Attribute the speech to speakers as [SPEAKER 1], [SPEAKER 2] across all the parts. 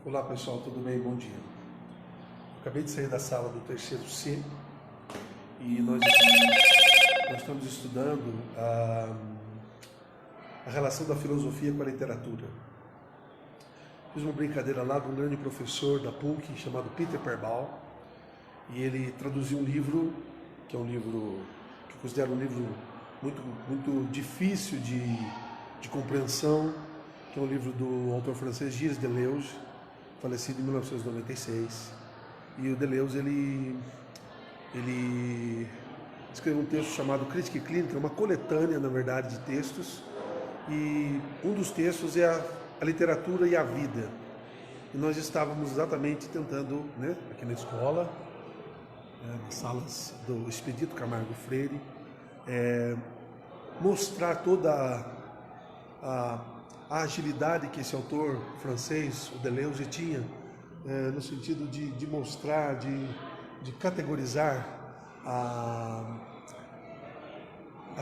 [SPEAKER 1] Olá pessoal, tudo bem? Bom dia. Acabei de sair da sala do terceiro C e nós estamos estudando a relação da filosofia com a literatura. Fiz uma brincadeira lá de um grande professor da PUC chamado Peter Perbal e ele traduziu um livro, que é um livro que eu considero um livro muito difícil de compreensão, que é um livro do autor francês Gilles Deleuze, falecido em 1996. E o Deleuze ele escreveu um texto chamado Crítica Clínica, uma coletânea, na verdade, de textos. E um dos textos é a literatura e a vida. E nós estávamos exatamente tentando, aqui na escola, nas salas do Expedito Camargo Freire, mostrar toda a agilidade que esse autor francês, o Deleuze, tinha, no sentido de mostrar, de categorizar a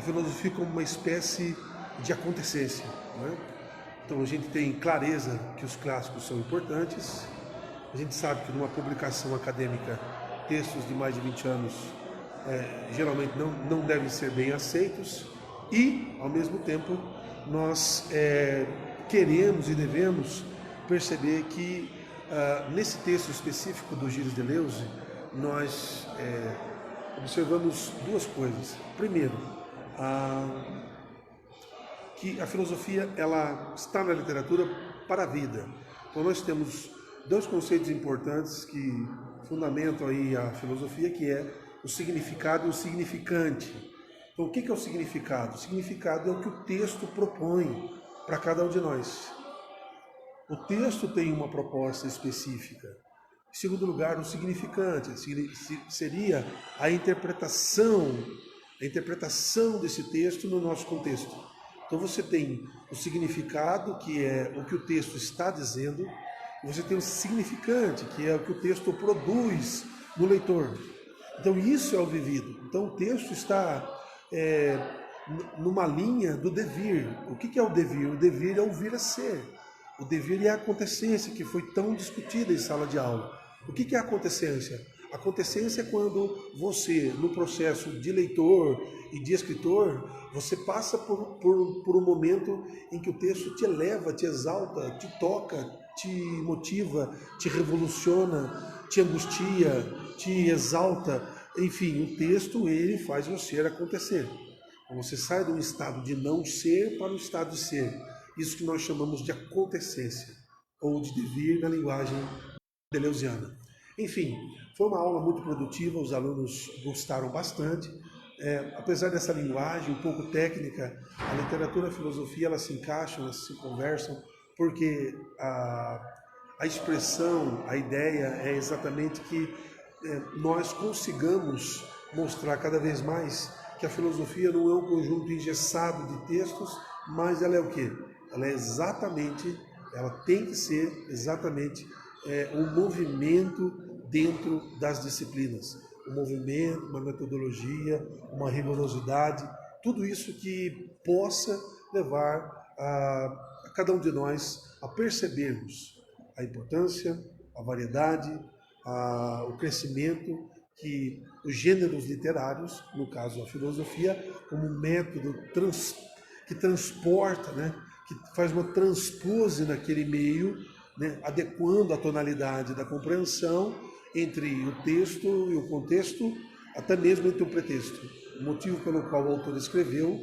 [SPEAKER 1] filosofia como uma espécie de acontecência. Então a gente tem clareza que os clássicos são importantes, a gente sabe que numa publicação acadêmica textos de mais de 20 anos geralmente não devem ser bem aceitos e, ao mesmo tempo, nós queremos e devemos perceber que nesse texto específico do Gilles Deleuze nós observamos duas coisas. Primeiro, que a filosofia ela está na literatura para a vida. Então nós temos dois conceitos importantes que fundamentam aí a filosofia, que é o significado e o significante. Então, o que é o significado? O significado é o que o texto propõe para cada um de nós. O texto tem uma proposta específica. Em segundo lugar, o significante seria a interpretação desse texto no nosso contexto. Então, você tem o significado, que é o que o texto está dizendo, e você tem o significante, que é o que o texto produz no leitor. Então, isso é o vivido. Então, o texto está numa linha do devir. O que é o devir? O devir é o vir a ser. O devir é a acontecência que foi tão discutida em sala de aula. O que é a acontecência? A acontecência é quando você, no processo de leitor e de escritor, você passa por um momento em que o texto te eleva, te exalta, te toca, te motiva, te revoluciona, te angustia, te exalta. Enfim, o texto ele faz você acontecer. Você sai de um estado de não ser para um estado de ser. Isso que nós chamamos de acontecência, ou de devir na linguagem deleuziana. Enfim, foi uma aula muito produtiva, os alunos gostaram bastante. Apesar dessa linguagem um pouco técnica, a literatura e a filosofia elas se encaixam, elas se conversam, porque a expressão, a ideia é exatamente que nós consigamos mostrar cada vez mais que a filosofia não é um conjunto engessado de textos, mas ela é o quê? Ela tem que ser exatamente um movimento dentro das disciplinas. Um movimento, uma metodologia, uma rigorosidade, tudo isso que possa levar a cada um de nós a percebermos a importância, a variedade, o crescimento que os gêneros literários, no caso a filosofia, como um método que transporta, que faz uma transpose naquele meio, adequando a tonalidade da compreensão entre o texto e o contexto, até mesmo entre o pretexto, o motivo pelo qual o autor escreveu,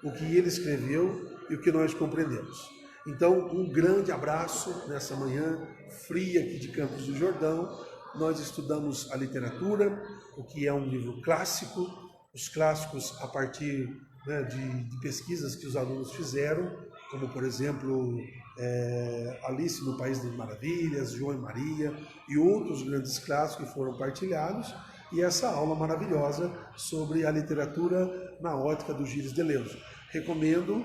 [SPEAKER 1] o que ele escreveu e o que nós compreendemos. Então, um grande abraço nessa manhã fria aqui de Campos do Jordão. Nós estudamos a literatura, o que é um livro clássico, os clássicos a partir de pesquisas que os alunos fizeram, como, por exemplo, Alice no País das Maravilhas, João e Maria e outros grandes clássicos que foram partilhados, e essa aula maravilhosa sobre a literatura na ótica do Gilles Deleuze. Recomendo,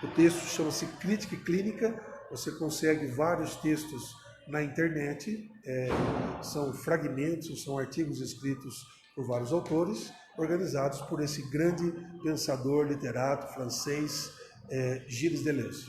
[SPEAKER 1] o texto chama-se Crítica Clínica, você consegue vários textos na internet, são fragmentos, são artigos escritos por vários autores, organizados por esse grande pensador, literato francês, Gilles Deleuze.